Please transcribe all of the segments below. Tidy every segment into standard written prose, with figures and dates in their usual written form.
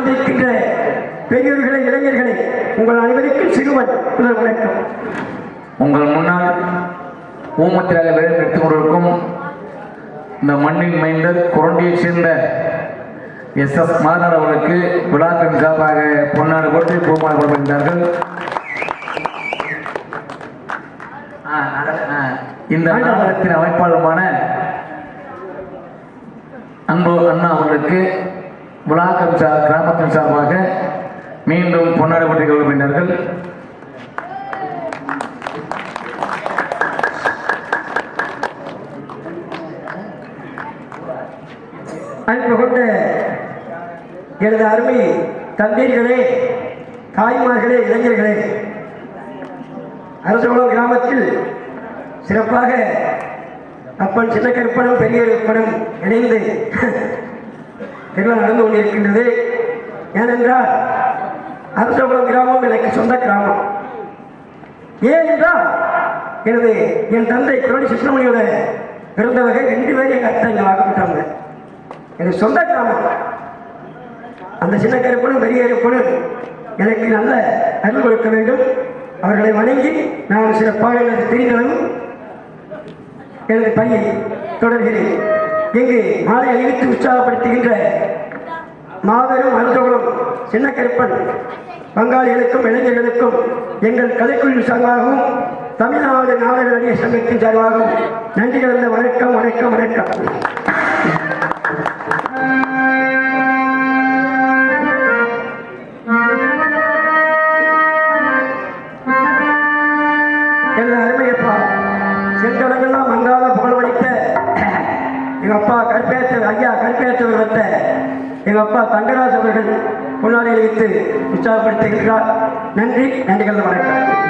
கொண்டிருக்கின்ற பெரியவர்களை, இளைஞர்களை, உங்கள் அனைவருக்கும் சிறுவன் முதல் வணக்கம். உங்கள் முன்னால் ஊமத்திராக வேலை எடுத்துக் கொண்டிருக்கும் இந்த மண்ணின் மைந்தர் குரண்டியைச் சேர்ந்த SS மாதர் அவர்களுக்கு விழாக்கள் சார்பாக பொன்னாடு போட்டு பூமாலை கொடுக்கின்றார்கள். இந்த நாடகத்தின் அமைப்பாளருமான அன்பு அண்ணா அவர்களுக்கு விழாக்கம் கிராமத்தின் சார்பாக மீண்டும் பொன்னாடு போட்டு கொடுக்கின்றார்கள். அன்பு கொண்ட எனது அருமை தந்தையர்களே, தாய்மார்களே, இளைஞர்களே, அரசகுளம் கிராமத்தில் சிறப்பாக அப்பன் சின்ன கருப்பனும் பெரிய கருப்பனும் இணைந்து திருவிழா நடந்து கொண்டிருக்கின்றது. ஏனென்றால் அரசகுளம் கிராமம் எனக்கு சொந்த கிராமம். ஏனென்றால் என் தந்தை குரடி சுப்பிரமணியோட பிறந்தவகை 2 பேரும் எங்கள் அத்தை இங்கே வாக்கப்பட்டாங்க. எனக்கு சொந்த கிராமம். அந்த சின்ன கருப்பனும் பெரிய கருப்பனும் எனக்கு நல்ல அருள் கொடுக்க வேண்டும். அவர்களை வணங்கி நான் சிறப்பாக எனது தெரிந்தளவும் எனது பணியை தொடர்கிறேன். இங்கு மாலை அணிவித்து உற்சாகப்படுத்துகின்ற மாபெரும் அரசகுளம் சின்ன கருப்பன் பங்காளிகளுக்கும் இளைஞர்களுக்கும் எங்கள் கலைக்குழு சார்பாகவும் தமிழ்நாடு நாடக நடிகர் சங்கத்தின் சார்பாகவும் நன்றி கலந்த வணக்கம் வணக்கம் வணக்கம். சென்றவர்களெல்லாம் மங்காத புகழ் படித்த எங்கள் அப்பா கருப்பேற்றவர் வந்த எங்கள் அப்பா தங்கராஜ் அவர்கள் முன்னாடி வைத்து உற்சாகப்படுத்துகிறார். நன்றி, நன்றிகள், வணக்கம்.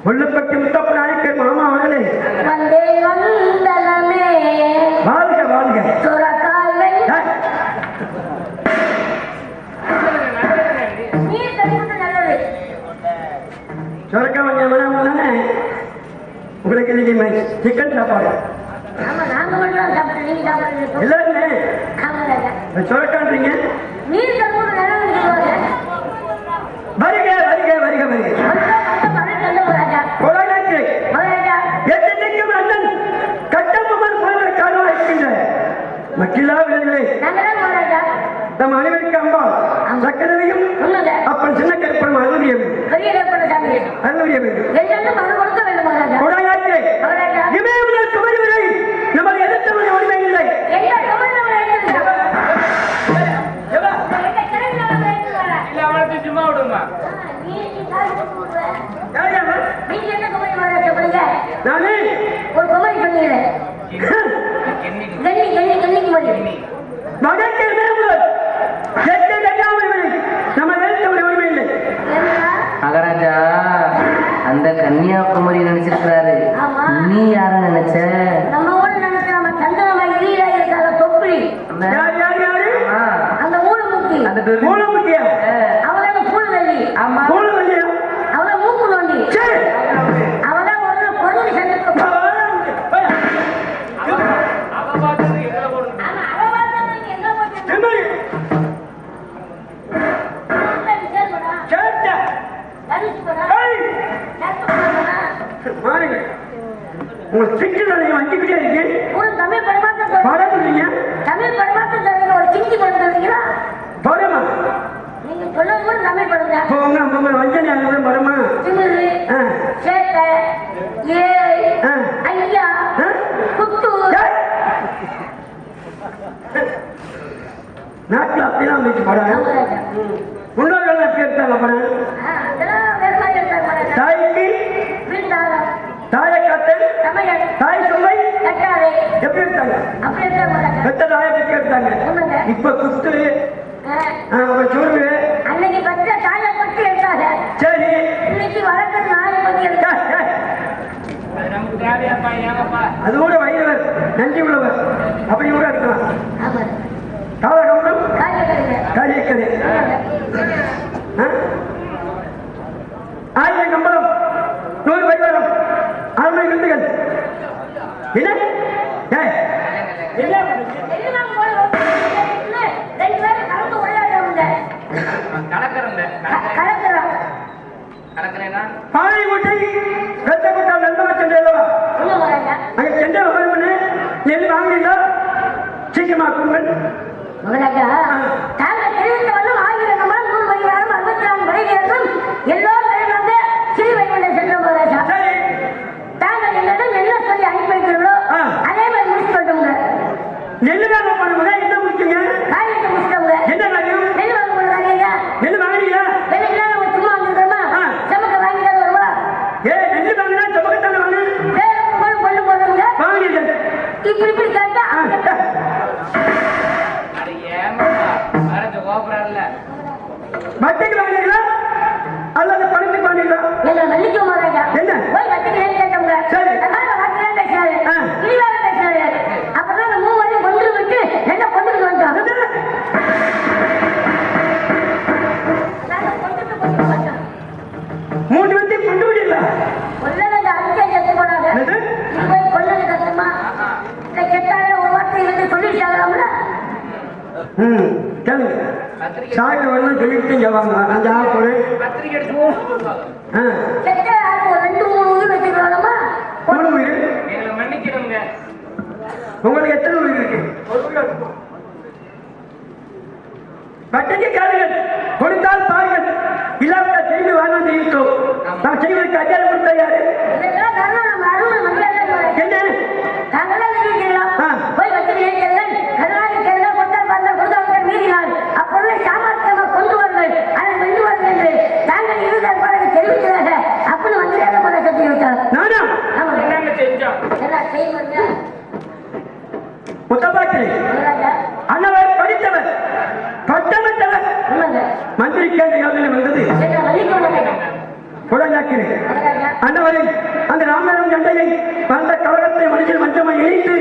கொல்லப்பட்டி முத்தப்ப நாயக்கர் மாமா அவர்களே வந்தே வந்தனமே வாழ்க வாழ்க. சுரக்காயை நீர் தடுப்பது நல்லது. சுரக்கா தானே உங்களுக்கு இன்னைக்கு சிக்கன் சாப்பாடு ஆமா, நாங்க மட்டும் சாப்பிட்டு நீங்க சாப்பிடுறது எல்லாருமே சுரக்கான்றீங்க. நீர் தடுப்பது நல்லது சொல்லுவாங்க. வருக வருக வருக வருக. கொலைநாயகி எத்தனைக்கும் அண்ணன் கட்டபொம்மன் போன்ற காரணமாக இருக்கின்ற மக்கில்லா வீரர்களே, நம் அனைவருக்கு அம்பாள் சக்கரவையும் அப்பன் சின்ன கருப்பன் அருளிய கொலைநாயகி இமயமலை குமரி வரை நமது எதிர்த்தவரை உரிமை இல்லை. நானே ஒரு குமரி சொன்னீங்க மகாராஜா அந்த கன்னியாகுமரி நினைச்சிருக்கிறாரு. நீ யார நினைச்ச? நம்ம ஊர்ல நினைச்ச நம்ம சந்திரமா இல்ல இருக்கால தொப்பிலி அந்த மூலமுக்கி மூலமுக்கியா அவளோட பூல்வெள்ளி மூலவல்லியா அவள மூக்கு நோண்டி அவள ஒரு பொருள் செஞ்சு உங்க சிக்கல் வண்டிக்கிட்டே இருக்கு. ஒரு தமிழ் படமாற்றம் பாடாதீங்க. தமிழ் படமாற்றம் சொல்றீங்க, ஒரு ஹிந்தி படம் சொல்றீங்களா? படமா நீங்க சொல்றது கூட தமிழ் படம் தான். போங்க உங்க வஞ்சனை அங்க படமா திமிரு சேட்டை ஏய் ஐயா குத்து நாட்டில் அப்படிலாம் வந்துச்சு படம். முன்னோர்கள் எப்படி எடுத்தாங்க படம்? அதெல்லாம் வேற மாதிரி எடுத்தாங்க. தாய்க்கு விருந்தாளம் தாயை காத்து தமிழன் தாய் சொல்லை கட்டாதே எப்படி எடுத்தாங்க? அப்படி எடுத்தாங்க. பெத்த தாயை பற்றி எடுத்தாங்க. இப்ப குத்து சோறு அன்னைக்கு பச்சை தாயை பற்றி எடுத்தாங்க. சரி இன்னைக்கு வழக்கு நாயை பற்றி எடுத்தாங்க. அதோட வயவர் நன்றி உள்ளவர் அப்படி கூட இருக்கலாம். ஆமா காலகம்பம் காரியக்கலை காரியக்கலை ஆயிரம் கம்பளம் 100 வைவரம் 6 விருந்துகள் என்ன எல்லாம் போல ரெண்டு பேரும் கலந்து உரையாடுறவங்க கலக்குறோம். பானை மூட்டை வெத்த கூட்டம் நண்பக சென்றை அல்லவா? உள்ள வராங்க அங்க சென்றை வரணும்னு நெல் வாங்கினா சீக்கிரமா கொடுங்கள். முதலாக தாங்கள் தெரிவித்த வண்ணம் 1000 கம்பளம் 100 வைவாரம் 64 வரைக்கும் எல்லோரும் வந்து சிறு வைகுண்ட சென்றோம். முதலாக சரி தாங்கள் என்னிடம் என்ன சொல்லி அனுப்பி வைக்கிறீங்களோ அதே மாதிரி முடிச்சு சொல்லுங்க. நெல் வாங்க போனவங்க என்ன முடிச்சுங்க? காரியத்தை முடிச்சிட்டவங்க என்ன காரியம்? நெல் வாங்க போடுறாங்க. நெல் வாங்கினீங்களா? வெள்ளைக்கெல்லாம் நம்ம சும்மா வந்துருக்கோமா? சமக்க வாங்கிட்டு வருவா. நெல் வாங்கினா சமக்கத்தான வாங்க பேரும் புகழும் கொண்டு போறவங்க வாங்கினீர்கள். இப்படி இப்படி கேட்டா வட்டிக்கு வாங்கினீங்களா அல்லது பணத்துக்கு வாங்கினீங்களா? எங்களை மன்னிக்க மாட்டாங்க. என்ன? போய் வச்சுக்கிறேன்னு கேட்டவங்க. சரி. வாக்கிலாம் பேசினாரு இழிவாக பேசினாரு. அப்புறம் அந்த மூவரையும் கொண்டு விட்டு என்ன கொண்டுட்டு வந்தோம். மூணு வந்து கொண்டு விடல. கொல்லது அஞ்சே செத்து போனாங்க. இது போய் கொல்லது கஷ்டமா? இந்த கெட்டால ஒரு வார்த்தை இருந்து சொல்லிட்டாங்களாம்ல. கேளுங்க சாய்க்கு வரணும் சொல்லிட்டு இங்க வாங்க. நான் ஜாக போறேன். செத்த யாருக்கு ஒரு 2-3 உயிர் வச்சுக்கலாமா? ஒரு உயிர் உங்களுக்கு எத்தனை உயிர் இருக்கு? வட்டிக்கு கேளுங்கள், கொடுத்தால் பாருங்கள், இல்லாவிட்டால் செய்து வாழ்ந்து இருக்கிறோம். நான் செய்வதற்கு அதிகாரம் கொடுத்த யாரு? இதெல்லாம் காரணம் நம்ம அருள் மங்கள என்ன நாங்களாம் நினைக்கலாம். போய் வச்சுக்கிறேன் கருணாநிதி தேர்தல் கொடுத்தால் பார்த்தால் கொடுத்தவங்க மீறினார் அப்பொருளை சாமர்த்தியமாக கொண்டு வாருங்கள் அதை வென்று வாருங்கள் என்று தாங்கள் இருதல் தெரிவித்ததாக அப்படின்னு வந்து போல சொல்லி விட்டார். நானா எல்லாம் செய்வது முத்தபாட்டி அண்ணவர் படித்தவர் பட்டமற்றவர் உண்மைங்க மந்திரிக்கான யோசனை வந்தது. குழந்தைக்கிறேன் அன்னவரை அந்த ராமேரம் சண்டையை வந்த கழகத்தை மனசில் மஞ்சமை இணைத்து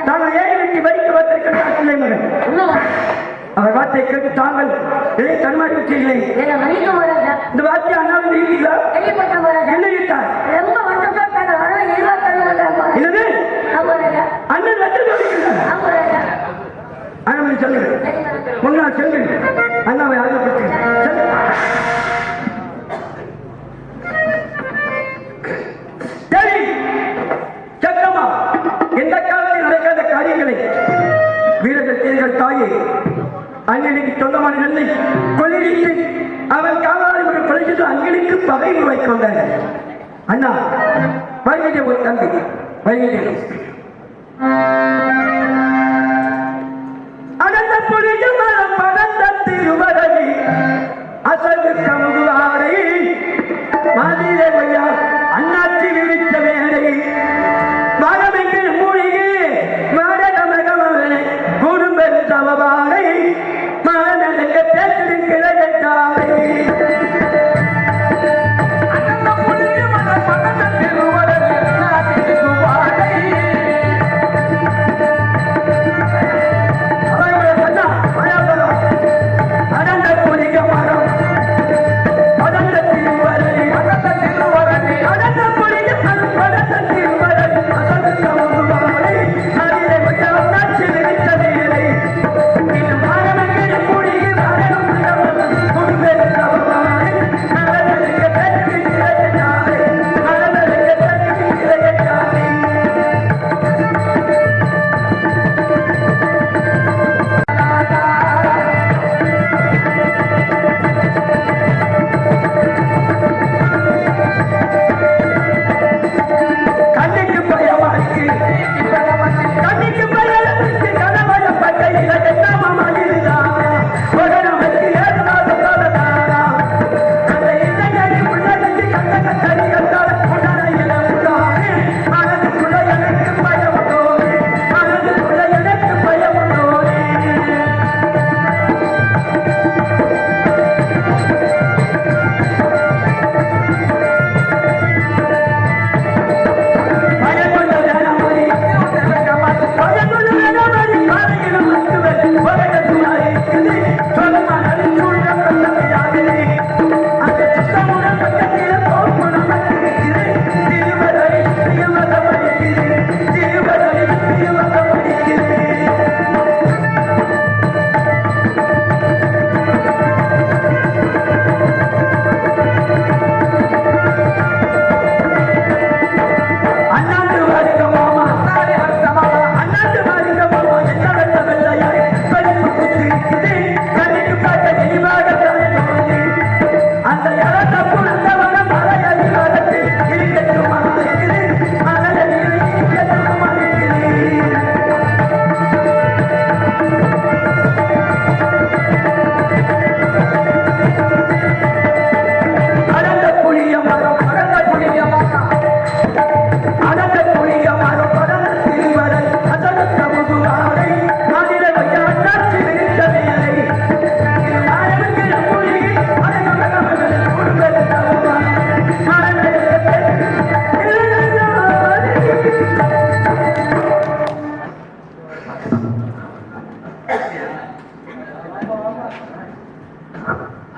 தாங்கள் ஏறி வெட்டி வரிக்கு வைத்திருக்கிறார் பிள்ளை மகன். அவர் வார்த்தை கேட்டு தாங்கள் இதை தன்மாறி வச்சீர்களே. இந்த வார்த்தை அண்ணாவில் இருக்கீங்களா? என்ன இருந்தார்? என்னது அண்ணன் அண்ணன் சொல்லுங்க. முன்னாள் சொல்லுங்க. அண்ணாவை ஆதரப்படுத்துங்க. சரி சக்கமா எந்த காலத்தில் நடக்காத காரியங்களை வீரர்கள் தேர்கள் தாயே அண்ணனுக்கு சொந்தமான நெல்லை கொள்ளிட்டு அவன் காவலாளி ஒரு கொலைச்சது அங்கனுக்கு பகை உருவாக்கி கொண்டார்கள். அண்ணா வருகின்ற ஒரு தம்பி வருகின்றேன். அடந்த புனித மரம் படந்த திருவரவி அசகு கமுகுவாடை மாதிரை வையா அண்ணாச்சி விரித்த வேலை மகமெங்கில் மூழ்கி மாடக மகமகனை குடும்பம் சமபாடை மகனங்க பேசிருக்கிற தாரை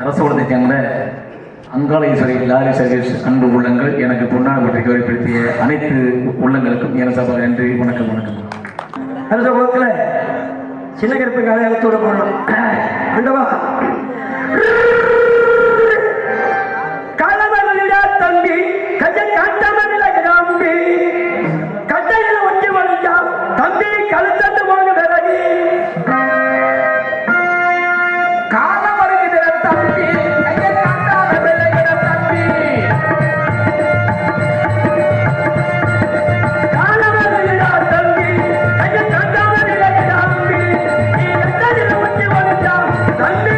அரசோடத்தை சேர்ந்த அங்காளேஸ்வரி லாரி சர்வீஸ் அன்பு உள்ளங்கள் எனக்கு பொன்னாள் பற்றி கௌரவப்படுத்திய அனைத்து உள்ளங்களுக்கும் என சபா நன்றி. வணக்கம் வணக்கம். அரச குலத்தில் சின்ன கருப்பு காலையத்தோட போடணும். அண்டவா காலமல்லிடா தம்பி கையை காட்டாமல கிராம்பி கட்டையில் ஒட்டி வந்தா தம்பி கழுத்தட்டு போன பிறகு காலம் வருகிற தம்பி கையை காட்டாம விளைகிற தம்பி காலமல்லிடா தம்பி கையை காட்டாம விளைகிற தம்பி நீ கட்டையில் ஒட்டி வந்தா தம்பி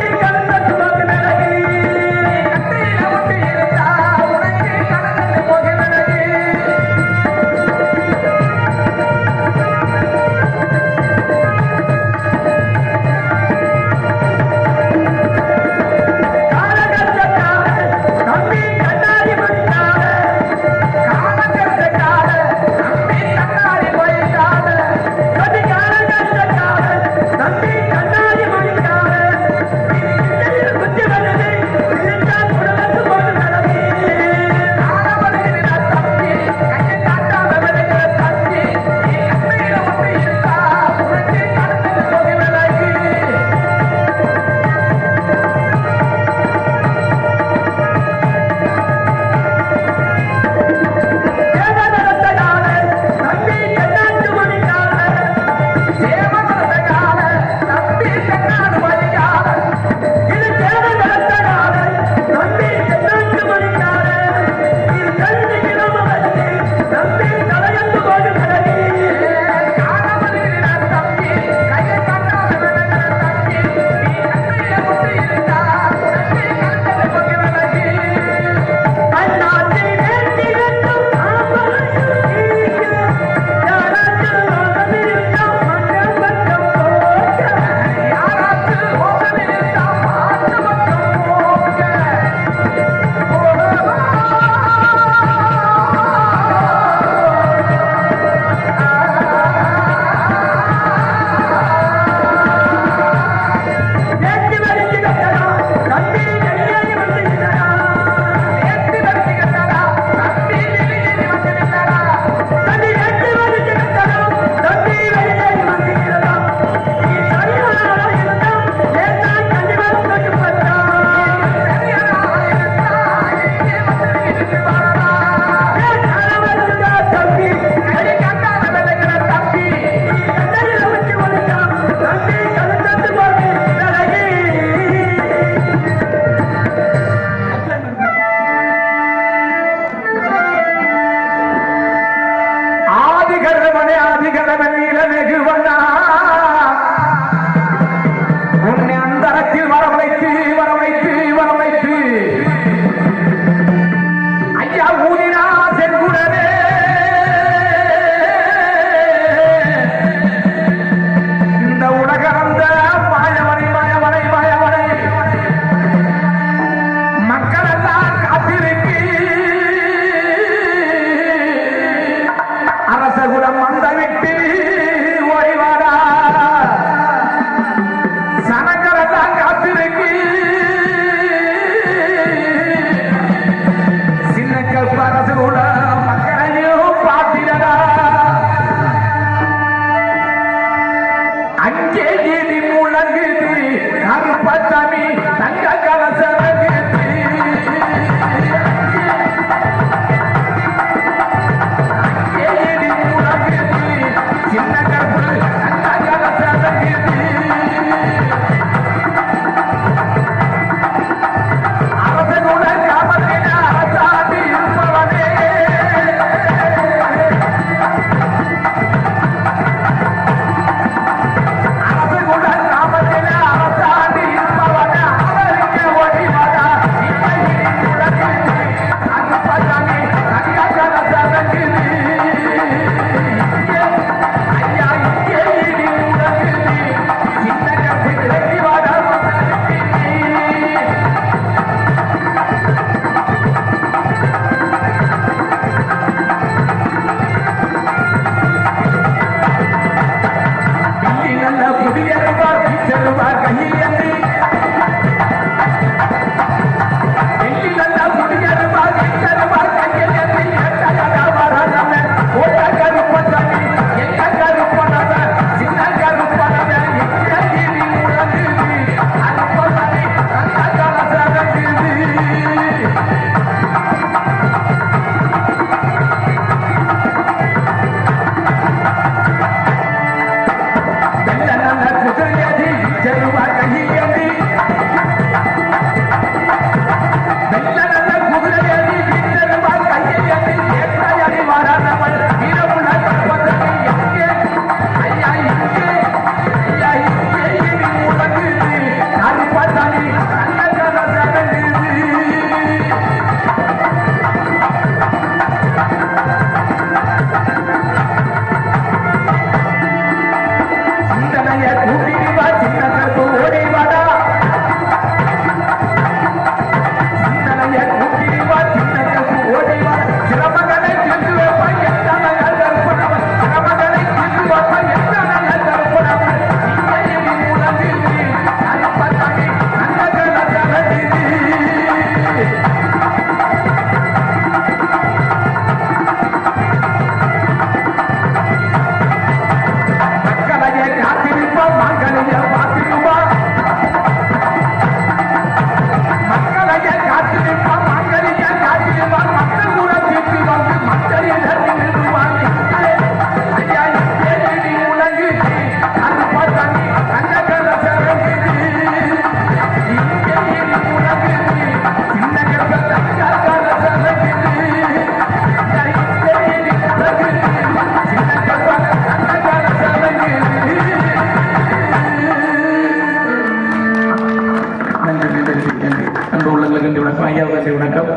அவர்களுக்கு நன்றி வணக்கம், ஐயாவுக்கு நன்றி வணக்கம்.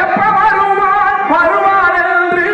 எப்ப வருவான் வருவான் என்று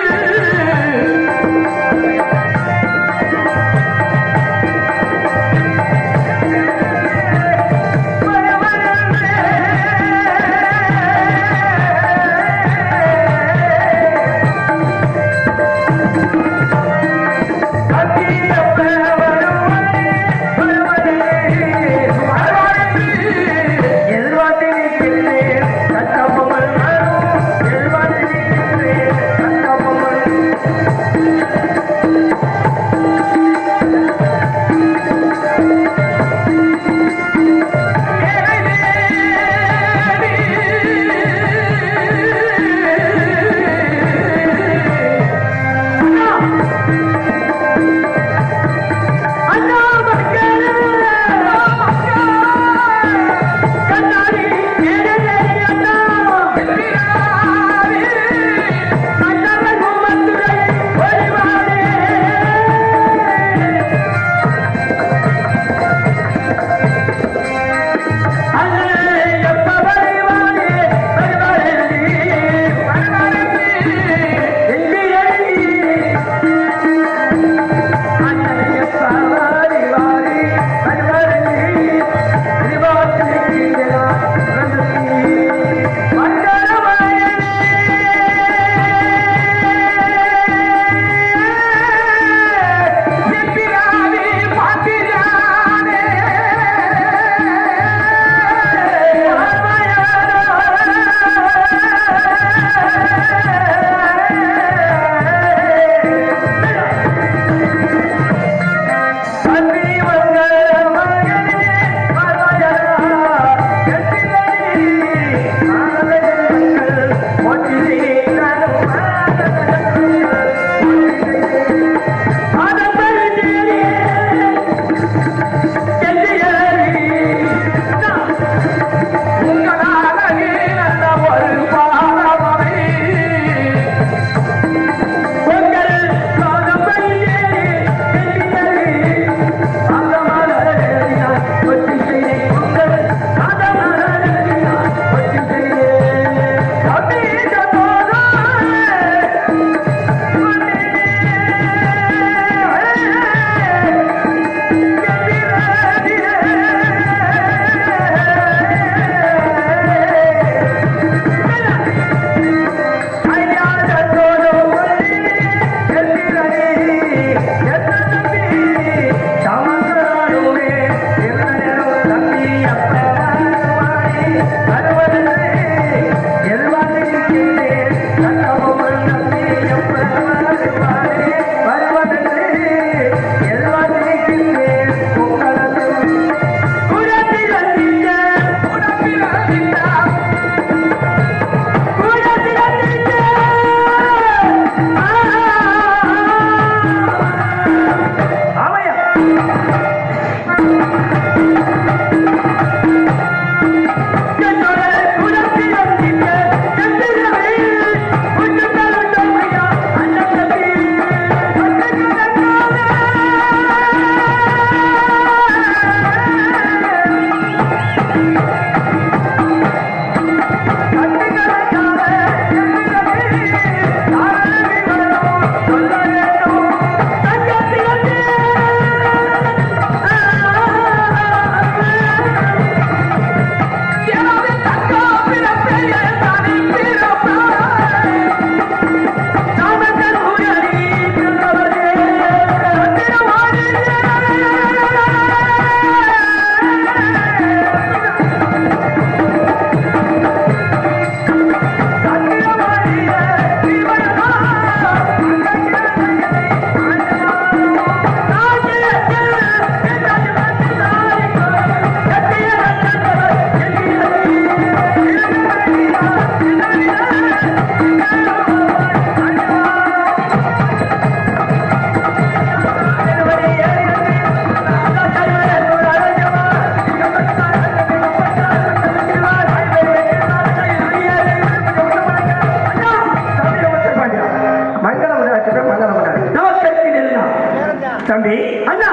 தம்பி அண்ணா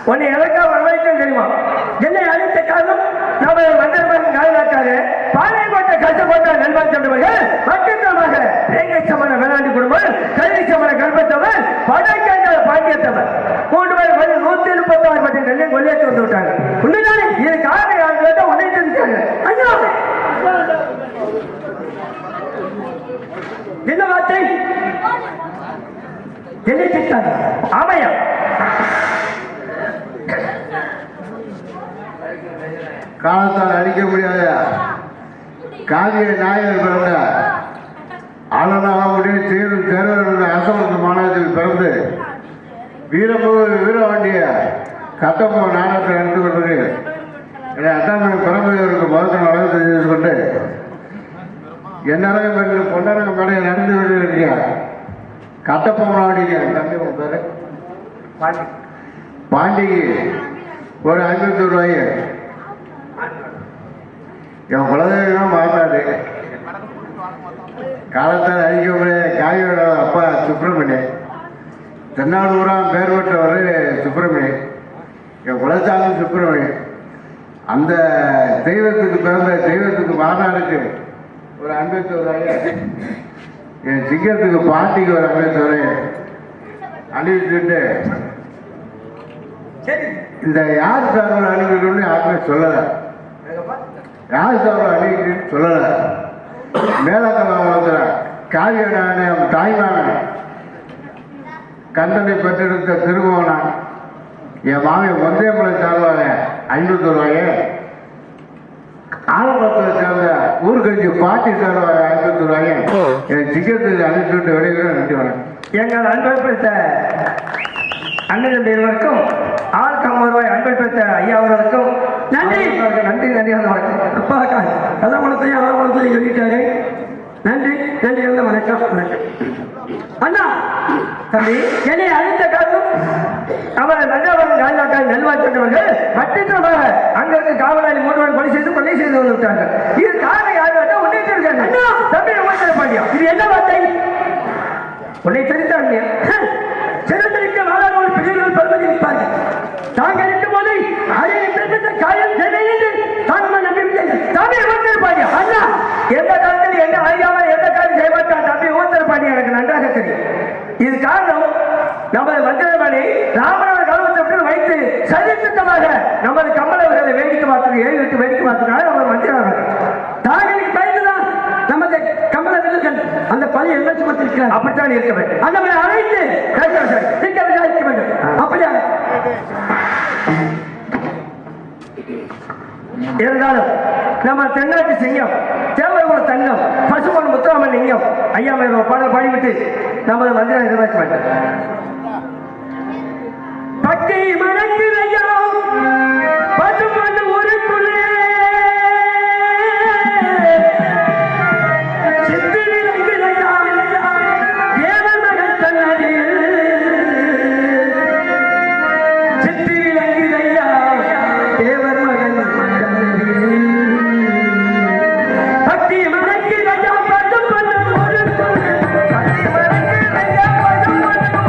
உன்னை எதற்காக வரவேற்க தெரியுமா? என்னை அழைத்த காரணம் கொண்டவர்கள் பக்கத்தமாக வேங்கை சமண வேளாண்டி குடும்பம் கல்வி சமண கர்ப்பத்தவர் படைக்காத பாக்கியத்தவர் 3 பேர் 136 பட்டி நெல்லை கொள்ளையத்து வந்து விட்டாங்க. உண்மைதானே? இது காரணம் யாரு கேட்டா உன்னை தெரிஞ்சாங்க. ஐயா என்ன வார்த்தை? என்ன திட்டாங்க? ஆமையா காலத்தால் அழிக்க முடியாத காவிய நாயகர் பிறந்த ஆளனாவுடைய தேர்தல் அரசமன்ற மாநாட்டில் பிறந்து வீரவாண்டிய கட்டப்போ நாடகத்தை நடந்து கொண்டது என்னை அட்டாமை பிறந்தவருக்கு மருத்துவ அளவு தெரிந்து கொண்டு என்னரகம் என்று பொன்னரங்க மேடையை நடந்து கொண்டிருக்கிற கட்டப்போ நாடிய தந்தை பேர் பாண்டிக்கு ஒரு 50 ரூபாய் என் குலதெய்வம் மாறாது. காலத்தால் அழிக்க முடியாத காவியோட அப்பா சுப்பிரமணியன், தென்னாடூராம் பேர் பெற்றவர் சுப்பிரமணியன், என் குலசாமி சுப்பிரமணியன். அந்த தெய்வத்துக்கு பிறந்த தெய்வத்துக்கு மாநாடுக்கு ஒரு 51 ரூபாய், என் சிங்கத்துக்கு பாட்டிக்கு ஒரு 51 ரூபாய் அனுப்பிச்சுட்டு இந்த யார் சார்பில் அனுப்பிக்கணும்னு யாருமே சொல்லலை. யார் சார்பில் அனுப்பிக்கணும்னு சொல்லலை. மேலக்கமாக வளர்ந்துற காவியனான தாய்மானன் கந்தனை பெற்றெடுத்த திருமோனான் என் மாமி ஒன்றேமலை சார்பாக 500 ரூபாய், ஆலமரத்தில் சேர்ந்த ஊர்கஞ்சி பாட்டி சார்பாக 500 ரூபாய் என் சிங்கத்துக்கு அனுப்பிச்சுட்டு வெளியே நன்றி வணக்கம். எங்கள் அன்பளித்த அண்ணன் தம்பிகளுக்கும் ஆளுக்கு 50 ரூபாய் அன்பளித்த ஐயா அவர்களுக்கும் நன்றி நன்றி நன்றி. அப்பா கள்ளக்குளத்தையும் ஆலக்குளத்தையும் சொல்லிட்டாரு. நன்றி நன்றி வணக்கம் வணக்கம். அண்ணா தம்பி என்னை அழைத்த காரணம் அவர் நல்லாவரம் ராஜாக்கால் நல்வாழ்த்தவர்கள் மற்றமாக அங்கிருந்து காவலாளி 3 பேர் கொலை செய்து வந்து விட்டாங்க. இது காரணம் யாரும் உன்னை தெரிஞ்சாங்க. அண்ணா தம்பி உங்களை பாண்டியா இது என்ன வார்த்தை? உன்னை தெரிந்தாங்க சிறந்திருக்க நாளாக பெரியவர்கள் பருவதி இருப்பார்கள். தாங்கள் இருக்கும் போது அதை காயம் என்று தாங்கள் நம்பிக்கை தம்பி ஊத்தரப்பாடியா. அண்ணா எந்த காலத்தில் எந்த அறியாம எந்த காலம் செய்வாட்டா தம்பி ஊத்தரப்பாடியா எனக்கு நன்றாக தெரியும். இது காரணம் நமது மந்திரமணி ராமநாத கல்வத்தை வைத்து சரித்திரமாக நமது கமலவர்களை வேடிக்கை பார்த்து 7 விட்டு வேடிக்கை பார்த்துனால நமது மந்திரமணி தாங்களுக்கு பயந்துதான் நமது கமல வில்லுகள் அந்த பணி என்ன சுமத்திருக்கிறார். அப்படித்தான் இருக்க வேண்டும். அந்த மாதிரி அழைத்து விசாரிக்க வேண்டும். அப்படியா இருந்தாலும் நம்ம தென்னாட்டு சிங்கம் தேவகுல தங்கம் பசுமன் முத்துராமன் லிங்கம் ஐயா பாடல் பாடிவிட்டு நமது மந்திரம் நிறைவேற்ற வேண்டும். பக்தி மணக்கிறையா பசுமன் ஊருக்குள்ளே ஒரு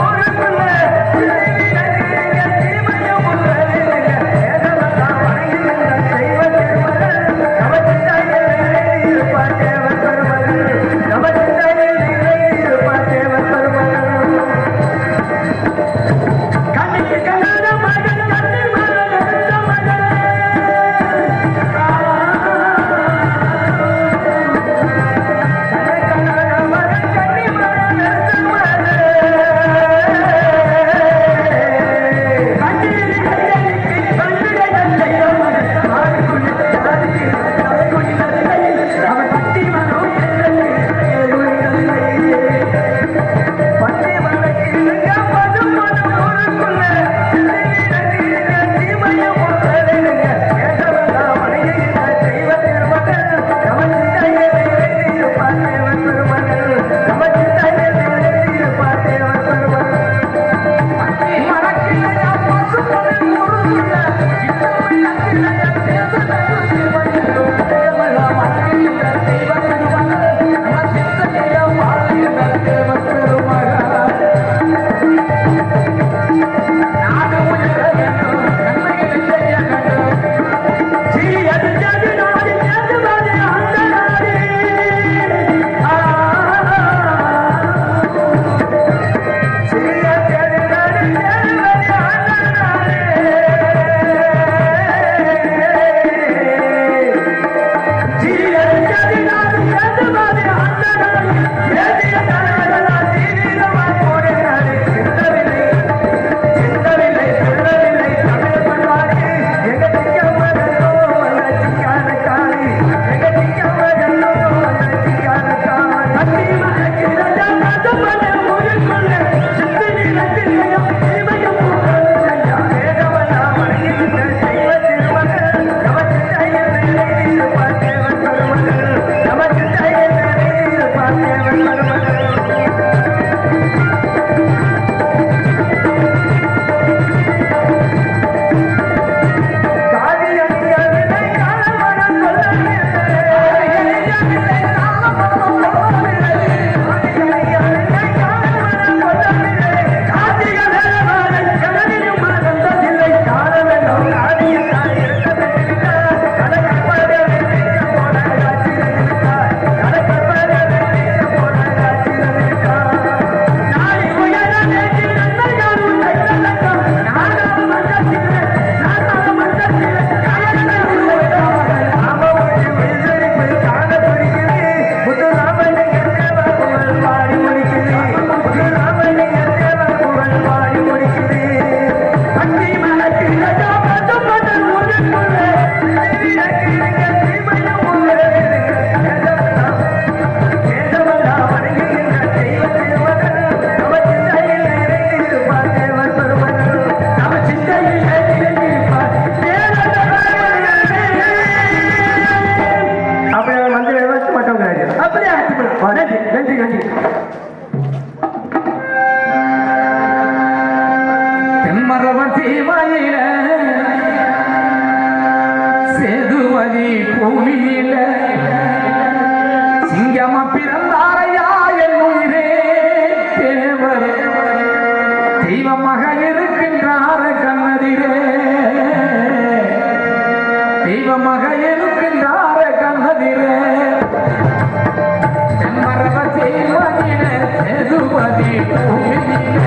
நன்றி நன்றி நன்றி. தென்மரவன் தீமையில சேதுவதி பூமியில சிங்கம பிறந்தாரையா என் உயிரே தேவர் தெய்வமாக இருக்கின்றார கண்ணதிரே தெய்வமாக இருக்கின்றார கண்ணதிரே தென்மரவ தீமையில சேதுவதி பூமியில